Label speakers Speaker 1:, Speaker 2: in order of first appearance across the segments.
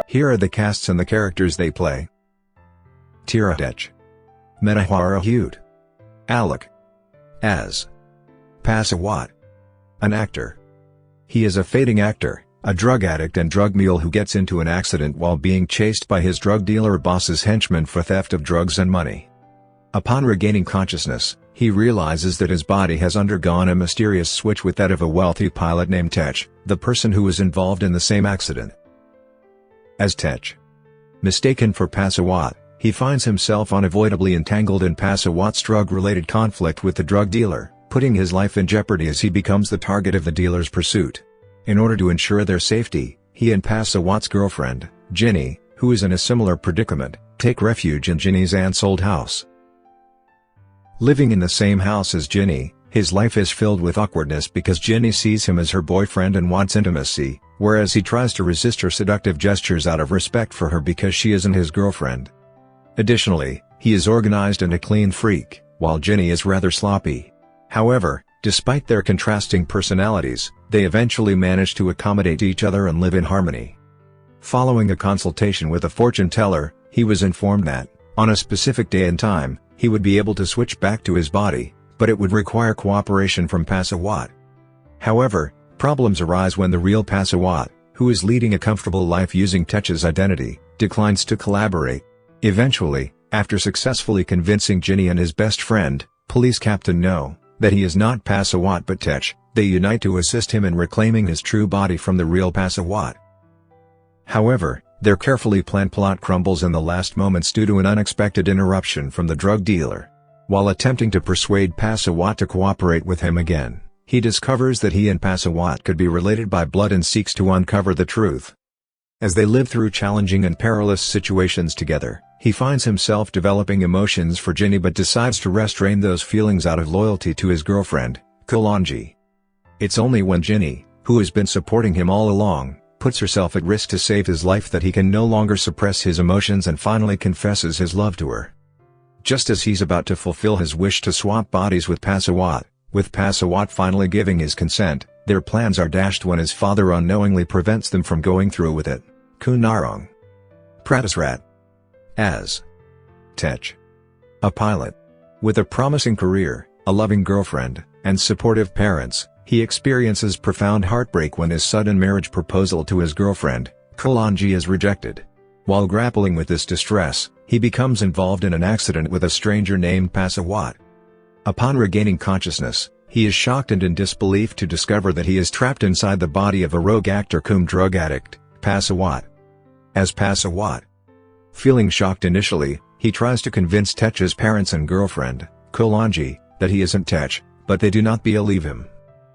Speaker 1: Here are the casts and the characters they play. Tira Tech. Metahara Hute. Alec. As Passawat. An actor. He is a fading actor, a drug addict and drug mule who gets into an accident while being chased by his drug dealer boss's henchmen for theft of drugs and money. Upon regaining consciousness, he realizes that his body has undergone a mysterious switch with that of a wealthy pilot named Tech, the person who was involved in the same accident. As Tech. Mistaken for Passawat, he finds himself unavoidably entangled in Passawat's drug-related conflict with the drug dealer, putting his life in jeopardy as he becomes the target of the dealer's pursuit. In order to ensure their safety, he and Passawat's girlfriend, Ginny, who is in a similar predicament, take refuge in Ginny's aunt's old house. Living in the same house as Ginny, his life is filled with awkwardness because Ginny sees him as her boyfriend and wants intimacy, whereas he tries to resist her seductive gestures out of respect for her because she isn't his girlfriend. Additionally, he is organized and a clean freak, while Ginny is rather sloppy. However, despite their contrasting personalities, they eventually manage to accommodate each other and live in harmony. Following a consultation with a fortune teller, he was informed that, on a specific day and time, he would be able to switch back to his body, but it would require cooperation from Passawat. However, problems arise when the real Passawat, who is leading a comfortable life using Tech's identity, declines to collaborate. Eventually, after successfully convincing Ginny and his best friend, Police Captain No, that he is not Passawat but Tech, they unite to assist him in reclaiming his true body from the real Passawat. However, their carefully planned plot crumbles in the last moments due to an unexpected interruption from the drug dealer. While attempting to persuade Passawat to cooperate with him again, he discovers that he and Passawat could be related by blood and seeks to uncover the truth. As they live through challenging and perilous situations together, he finds himself developing emotions for Ginny but decides to restrain those feelings out of loyalty to his girlfriend, Kalonji. It's only when Ginny, who has been supporting him all along, puts herself at risk to save his life that he can no longer suppress his emotions and finally confesses his love to her. Just as he's about to fulfill his wish to swap bodies with Passawat finally giving his consent, their plans are dashed when his father unknowingly prevents them from going through with it. Kunarong. Pratasrat. As Tech. A pilot. With a promising career, a loving girlfriend, and supportive parents, he experiences profound heartbreak when his sudden marriage proposal to his girlfriend, Kalonji, is rejected. While grappling with this distress, he becomes involved in an accident with a stranger named Passawat. Upon regaining consciousness, he is shocked and in disbelief to discover that he is trapped inside the body of a rogue actor cum drug addict, Passawat. As Passawat. Feeling shocked initially, he tries to convince Tech's parents and girlfriend, Kalonji, that he isn't Tech, but they do not believe him.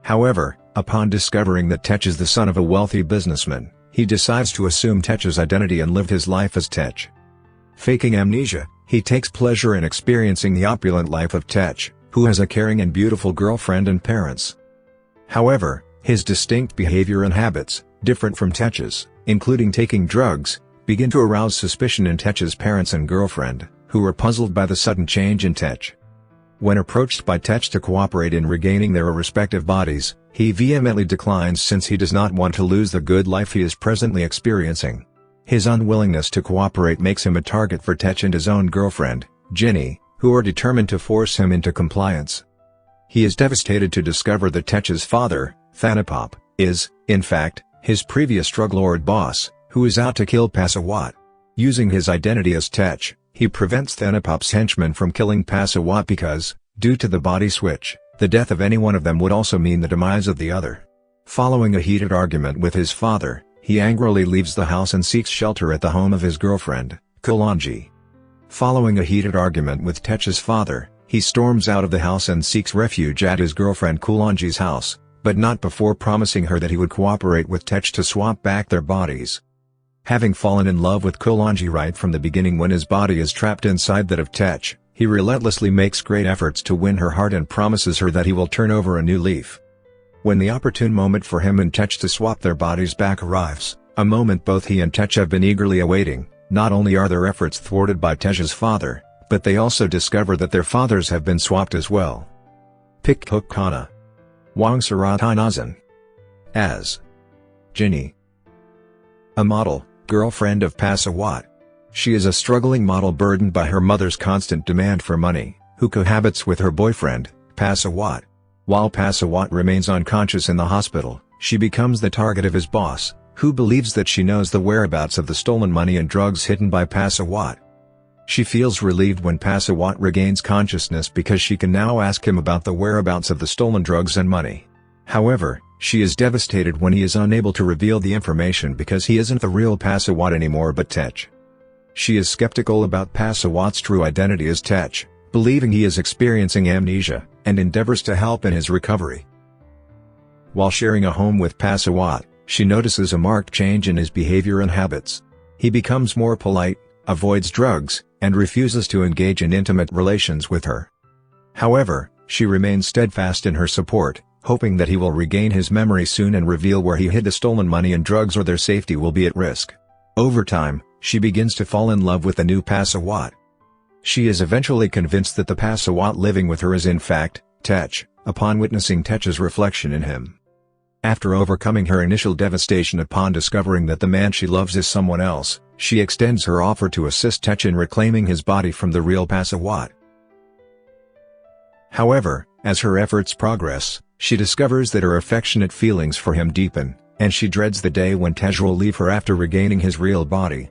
Speaker 1: However, upon discovering that Tech is the son of a wealthy businessman, he decides to assume Tech's identity and live his life as Tech. Faking amnesia, he takes pleasure in experiencing the opulent life of Tech, who has a caring and beautiful girlfriend and parents. However, his distinct behavior and habits, different from Tech's, including taking drugs, begin to arouse suspicion in Tech's parents and girlfriend, who are puzzled by the sudden change in Tech. When approached by Tech to cooperate in regaining their respective bodies, he vehemently declines since he does not want to lose the good life he is presently experiencing. His unwillingness to cooperate makes him a target for Tech and his own girlfriend, Ginny, who are determined to force him into compliance. He is devastated to discover that Tech's father, Thanapop, is, in fact, his previous drug lord boss, who is out to kill Passawat. Using his identity as Tech, he prevents Thanapop's henchmen from killing Passawat because, due to the body switch, the death of any one of them would also mean the demise of the other. Following a heated argument with his father, he angrily leaves the house and seeks shelter at the home of his girlfriend, Kalonji. Following a heated argument with Tech's father, he storms out of the house and seeks refuge at his girlfriend Kalonji's house, but not before promising her that he would cooperate with Tech to swap back their bodies. Having fallen in love with Kalonji right from the beginning when his body is trapped inside that of Tech, he relentlessly makes great efforts to win her heart and promises her that he will turn over a new leaf. When the opportune moment for him and Tech to swap their bodies back arrives, a moment both he and Tech have been eagerly awaiting, not only are their efforts thwarted by Tech's father, but they also discover that their fathers have been swapped as well. Pikhook Kana. Wangsarat Nazan. As Ginny. A model, girlfriend of Pasawat. She is a struggling model burdened by her mother's constant demand for money, who cohabits with her boyfriend, Pasawat. While Pasawat remains unconscious in the hospital, she becomes the target of his boss, who believes that she knows the whereabouts of the stolen money and drugs hidden by Pasawat. She feels relieved when Pasawat regains consciousness because she can now ask him about the whereabouts of the stolen drugs and money. However, she is devastated when he is unable to reveal the information because he isn't the real Pasawat anymore but Tech. She is skeptical about Pasawat's true identity as Tech, believing he is experiencing amnesia, and endeavors to help in his recovery. While sharing a home with Pasawat, she notices a marked change in his behavior and habits. He becomes more polite, avoids drugs, and refuses to engage in intimate relations with her. However, she remains steadfast in her support, hoping that he will regain his memory soon and reveal where he hid the stolen money and drugs or their safety will be at risk. Over time, she begins to fall in love with the new Pasawat. She is eventually convinced that the Pasawat living with her is in fact Tech, upon witnessing Tech's reflection in him. After overcoming her initial devastation upon discovering that the man she loves is someone else, she extends her offer to assist Tech in reclaiming his body from the real Pasawat. However, as her efforts progress, she discovers that her affectionate feelings for him deepen, and she dreads the day when Tech will leave her after regaining his real body.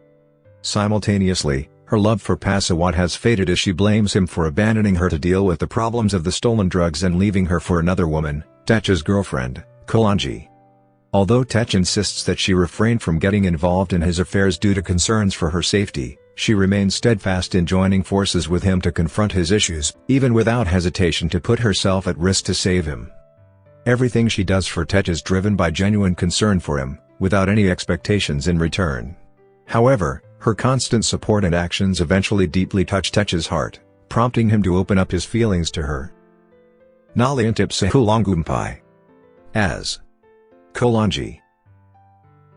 Speaker 1: Simultaneously, her love for Pasawat has faded as she blames him for abandoning her to deal with the problems of the stolen drugs and leaving her for another woman, Tech's girlfriend, Kalanji. Although Tech insists that she refrain from getting involved in his affairs due to concerns for her safety, she remains steadfast in joining forces with him to confront his issues, even without hesitation to put herself at risk to save him. Everything she does for Tech is driven by genuine concern for him, without any expectations in return. However, her constant support and actions eventually deeply touch Tech's heart, prompting him to open up his feelings to her. Naliantip Sahulangumpai. As Kalanji,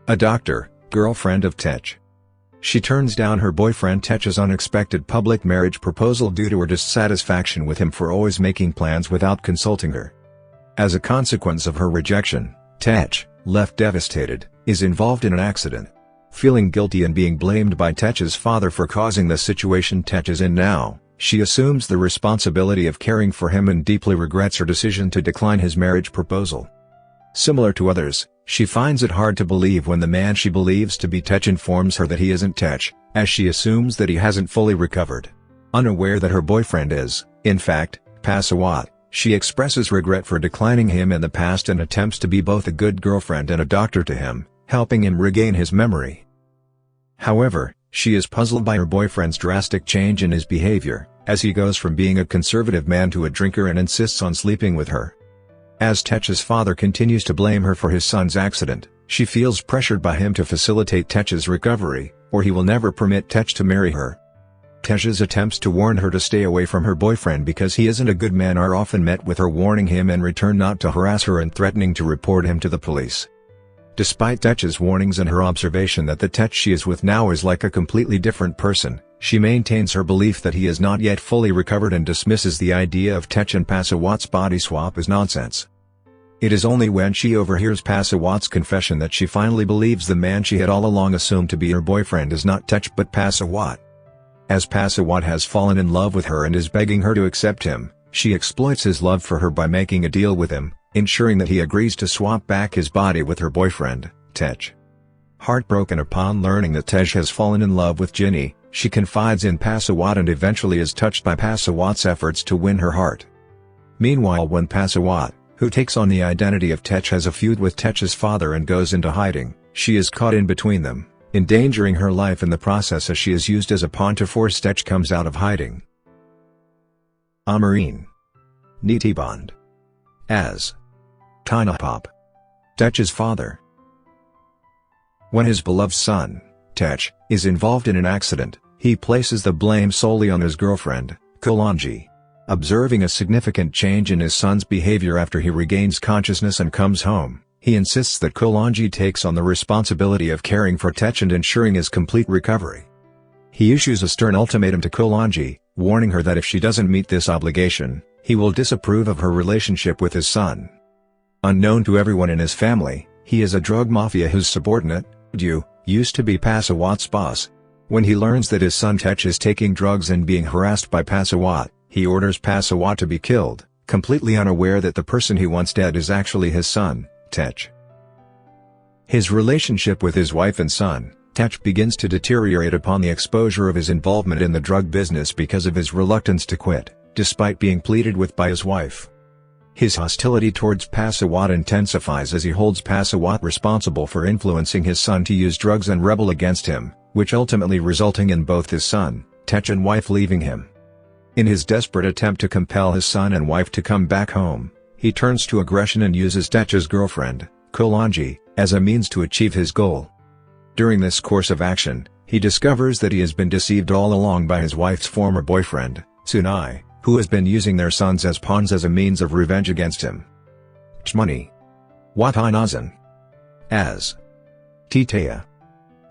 Speaker 1: a doctor, girlfriend of Tech. She turns down her boyfriend Tech's unexpected public marriage proposal due to her dissatisfaction with him for always making plans without consulting her. As a consequence of her rejection, Tech, left devastated, is involved in an accident. Feeling guilty and being blamed by Tech's father for causing the situation Tech is in now, she assumes the responsibility of caring for him and deeply regrets her decision to decline his marriage proposal. Similar to others, she finds it hard to believe when the man she believes to be Tech informs her that he isn't Tech, as she assumes that he hasn't fully recovered. Unaware that her boyfriend is, in fact, Pasawat, she expresses regret for declining him in the past and attempts to be both a good girlfriend and a doctor to him, helping him regain his memory. However, she is puzzled by her boyfriend's drastic change in his behavior, as he goes from being a conservative man to a drinker and insists on sleeping with her. As Tech's father continues to blame her for his son's accident, she feels pressured by him to facilitate Tech's recovery, or he will never permit Tech to marry her. Tech's attempts to warn her to stay away from her boyfriend because he isn't a good man are often met with her warning him in return not to harass her and threatening to report him to the police. Despite Tech's warnings and her observation that the Tech she is with now is like a completely different person, she maintains her belief that he is not yet fully recovered and dismisses the idea of Tech and Pasawat's body swap as nonsense. It is only when she overhears Pasawat's confession that she finally believes the man she had all along assumed to be her boyfriend is not Tech but Pasawat. As Pasawat has fallen in love with her and is begging her to accept him, she exploits his love for her by making a deal with him, ensuring that he agrees to swap back his body with her boyfriend, Tech. Heartbroken upon learning that Tech has fallen in love with Ginny, she confides in Pasawat and eventually is touched by Pasawat's efforts to win her heart. Meanwhile, when Pasawat, who takes on the identity of Tech, has a feud with Tech's father and goes into hiding, she is caught in between them, endangering her life in the process as she is used as a pawn to force Tech comes out of hiding. Amarine Nitiband. As Tinapop, Tech's father. When his beloved son, Tech, is involved in an accident, he places the blame solely on his girlfriend, Kalanji. Observing a significant change in his son's behavior after he regains consciousness and comes home, he insists that Kalanji takes on the responsibility of caring for Tech and ensuring his complete recovery. He issues a stern ultimatum to Kalanji, warning her that if she doesn't meet this obligation, he will disapprove of her relationship with his son. Unknown to everyone in his family, he is a drug mafia whose subordinate, Dew, used to be Pasawat's boss. When he learns that his son Tech is taking drugs and being harassed by Pasawat, he orders Pasawat to be killed, completely unaware that the person he wants dead is actually his son, Tech. His relationship with his wife and son, Tech, begins to deteriorate upon the exposure of his involvement in the drug business because of his reluctance to quit, despite being pleaded with by his wife. His hostility towards Pasawat intensifies as he holds Pasawat responsible for influencing his son to use drugs and rebel against him, which ultimately resulting in both his son, Tech, and wife leaving him. In his desperate attempt to compel his son and wife to come back home, he turns to aggression and uses Tech's girlfriend, Kolanji, as a means to achieve his goal. During this course of action, he discovers that he has been deceived all along by his wife's former boyfriend, Sunai, who has been using their sons as pawns as a means of revenge against him. Chmani. Watinazan. As Titaya.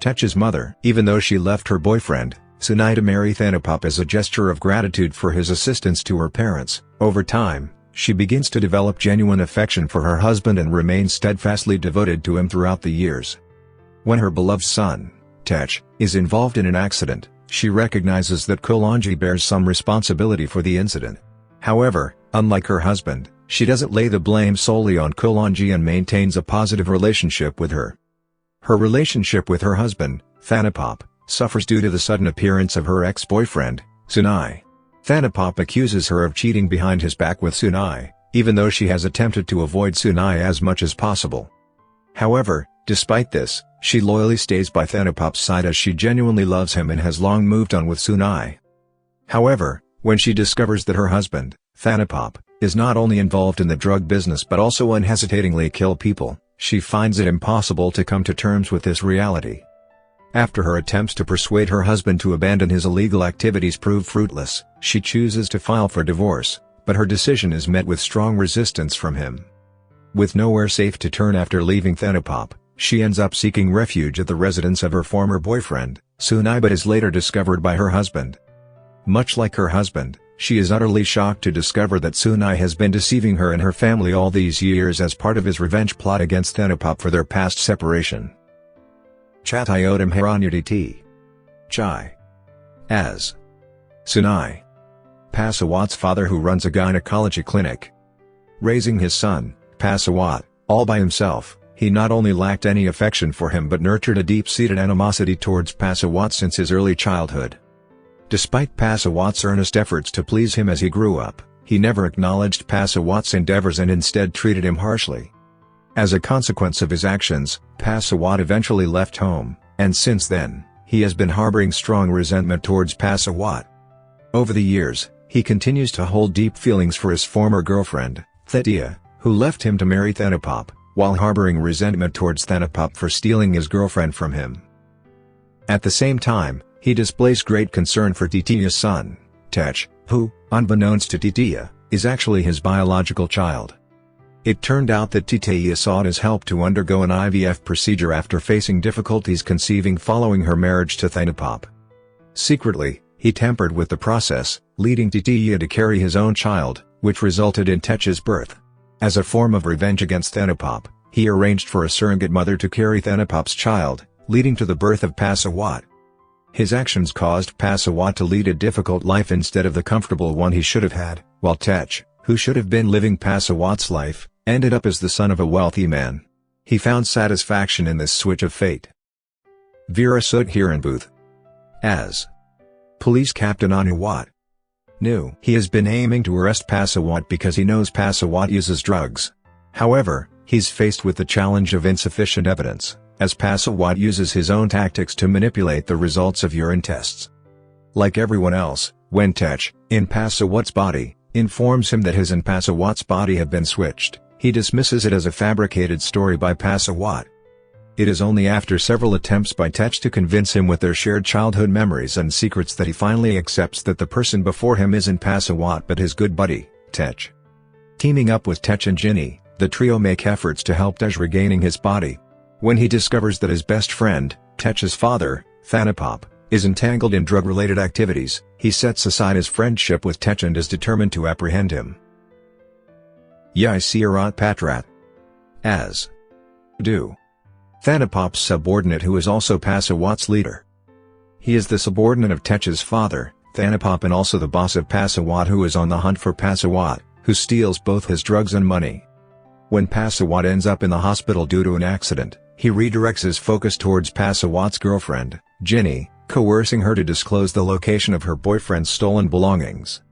Speaker 1: Tech's mother. Even though she left her boyfriend, Sunai, to marry Thanapop as a gesture of gratitude for his assistance to her parents, over time, she begins to develop genuine affection for her husband and remains steadfastly devoted to him throughout the years. When her beloved son, Tech, is involved in an accident, she recognizes that Kolanji bears some responsibility for the incident. However, unlike her husband, she doesn't lay the blame solely on Kolanji and maintains a positive relationship with her. Her relationship with her husband, Thanapop, suffers due to the sudden appearance of her ex-boyfriend, Sunai. Thanapop accuses her of cheating behind his back with Sunai, even though she has attempted to avoid Sunai as much as possible. However, despite this, she loyally stays by Thanapop's side as she genuinely loves him and has long moved on with Sunai. However, when she discovers that her husband, Thanapop, is not only involved in the drug business but also unhesitatingly kill people, she finds it impossible to come to terms with this reality. After her attempts to persuade her husband to abandon his illegal activities prove fruitless, she chooses to file for divorce, but her decision is met with strong resistance from him. With nowhere safe to turn after leaving Thanapop, she ends up seeking refuge at the residence of her former boyfriend, Sunai, but is later discovered by her husband. Much like her husband, she is utterly shocked to discover that Sunai has been deceiving her and her family all these years as part of his revenge plot against Thanapop for their past separation. Chatayodam Haranyaditi. Chai. As Sunai. Pasawat's father, who runs a gynecology clinic. Raising his son, Pasawat, all by himself, he not only lacked any affection for him but nurtured a deep-seated animosity towards Pasawat since his early childhood. Despite Pasawat's earnest efforts to please him as he grew up, he never acknowledged Pasawat's endeavors and instead treated him harshly. As a consequence of his actions, Pasawat eventually left home, and since then, he has been harboring strong resentment towards Pasawat. Over the years, he continues to hold deep feelings for his former girlfriend, Thettia, who left him to marry Thanapop, while harboring resentment towards Thanapop for stealing his girlfriend from him. At the same time, he displays great concern for Titiya's son, Tech, who, unbeknownst to Titiya, is actually his biological child. It turned out that Titiya sought his help to undergo an IVF procedure after facing difficulties conceiving following her marriage to Thanapop. Secretly, he tampered with the process, leading Titiya to carry his own child, which resulted in Tech's birth. As a form of revenge against Thanapop, he arranged for a surrogate mother to carry Thanapop's child, leading to the birth of Pasawat. His actions caused Pasawat to lead a difficult life instead of the comfortable one he should have had, while Tech, who should have been living Pasawat's life, ended up as the son of a wealthy man. He found satisfaction in this switch of fate. Virasut Hiranbooth. As Police Captain Anuwat knew he has been aiming to arrest Pasawat because he knows Pasawat uses drugs. However, he's faced with the challenge of insufficient evidence, as Pasawat uses his own tactics to manipulate the results of urine tests. Like everyone else, when Tech, in Pasawat's body, informs him that his and Pasawat's body have been switched, he dismisses it as a fabricated story by Pasawat. It is only after several attempts by Tech to convince him with their shared childhood memories and secrets that he finally accepts that the person before him isn't Pasawat but his good buddy, Tech. Teaming up with Tech and Ginny, the trio make efforts to help Tech regaining his body. When he discovers that his best friend, Tech's father, Thanapop, is entangled in drug-related activities, he sets aside his friendship with Tech and is determined to apprehend him. Yai Siarat Patrat. As Do Thanapop's subordinate who is also Pasawat's leader. He is the subordinate of Tech's father, Thanapop, and also the boss of Pasawat, who is on the hunt for Pasawat, who steals both his drugs and money. When Pasawat ends up in the hospital due to an accident, he redirects his focus towards Pasawat's girlfriend, Ginny, coercing her to disclose the location of her boyfriend's stolen belongings.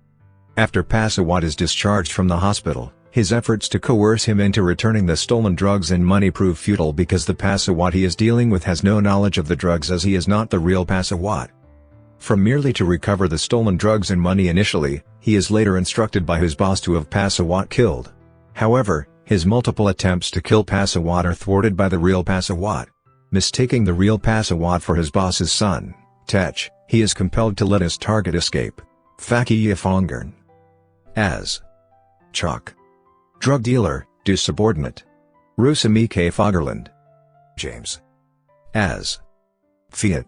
Speaker 1: After Pasawat is discharged from the hospital, his efforts to coerce him into returning the stolen drugs and money prove futile because the Pasawat he is dealing with has no knowledge of the drugs, as he is not the real Pasawat. From merely to recover the stolen drugs and money initially, he is later instructed by his boss to have Pasawat killed. However, his multiple attempts to kill Pasawat are thwarted by the real Pasawat. Mistaking the real Pasawat for his boss's son, Tech, he is compelled to let his target escape. Fakih Yafongern. As Chalk. Drug dealer, do subordinate. Rusamike Fagerland. James. As Fiat.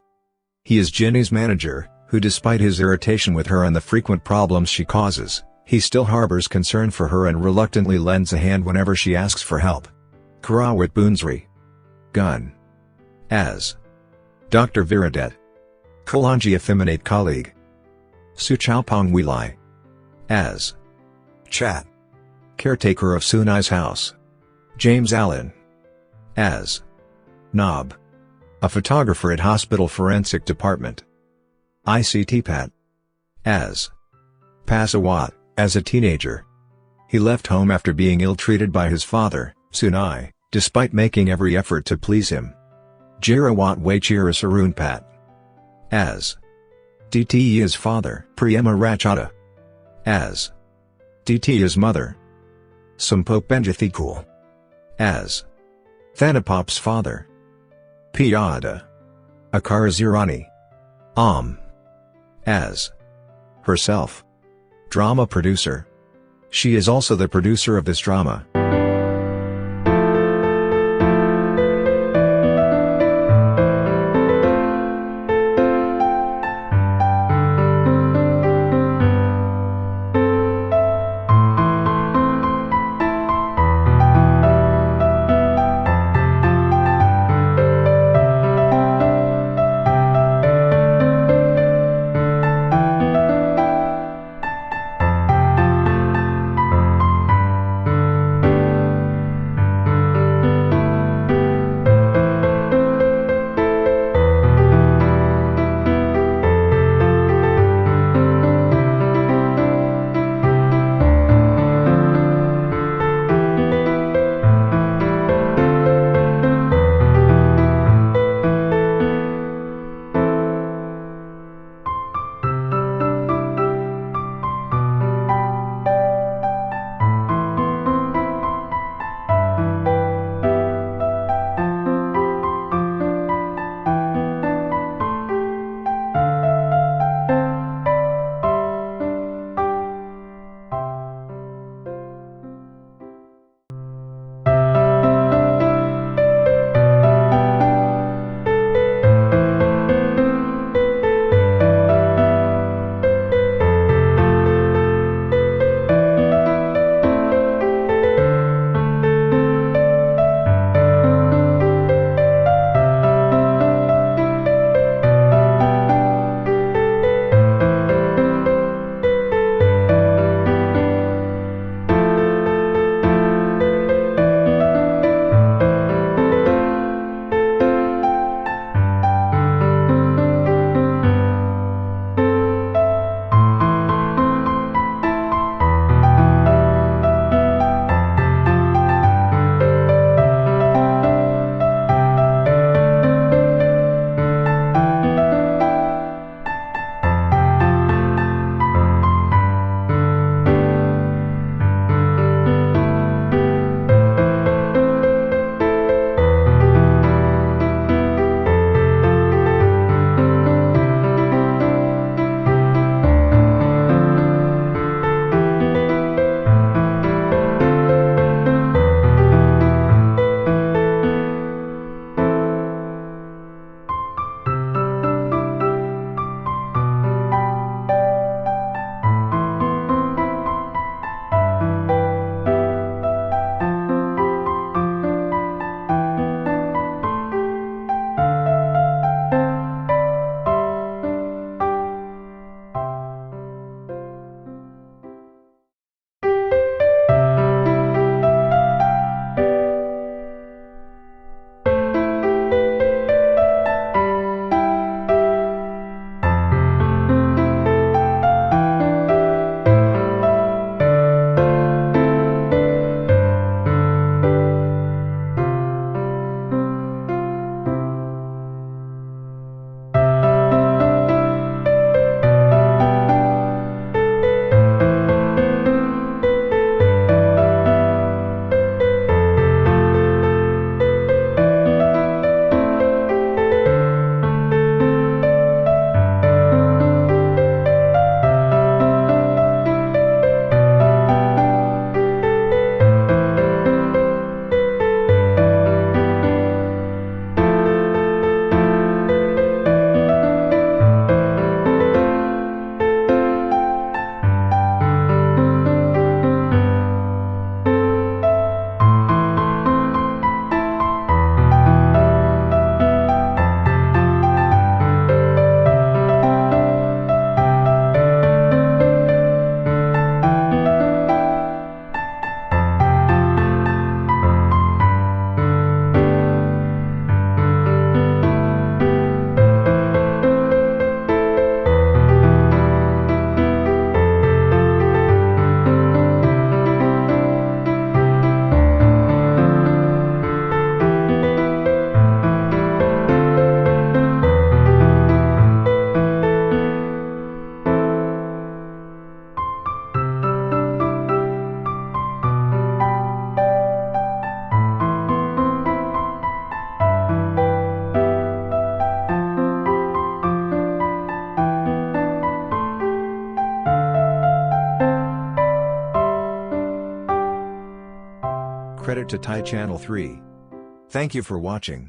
Speaker 1: He is Ginny's manager, who despite his irritation with her and the frequent problems she causes, he still harbors concern for her and reluctantly lends a hand whenever she asks for help. Karawat Boonsri. Gun. As Dr. Viradet. Kalanji effeminate colleague. Suchaupong Wilai. As Chat. Caretaker of Sunai's house. James Allen. As Nob. A photographer at hospital forensic department. ICT Pat. As Pasawat, as a teenager. He left home after being ill-treated by his father, Sunai, despite making every effort to please him. Jirawat Wachira Sarun Pat. As Dtia's father, Priyama Rachata. As Dtia's mother, Sampok Benjathikul. As Thanapop's father, Piyada Akarazirani. As herself. Drama producer. She is also the producer of this drama. Credit to Thai Channel 3. Thank you for watching.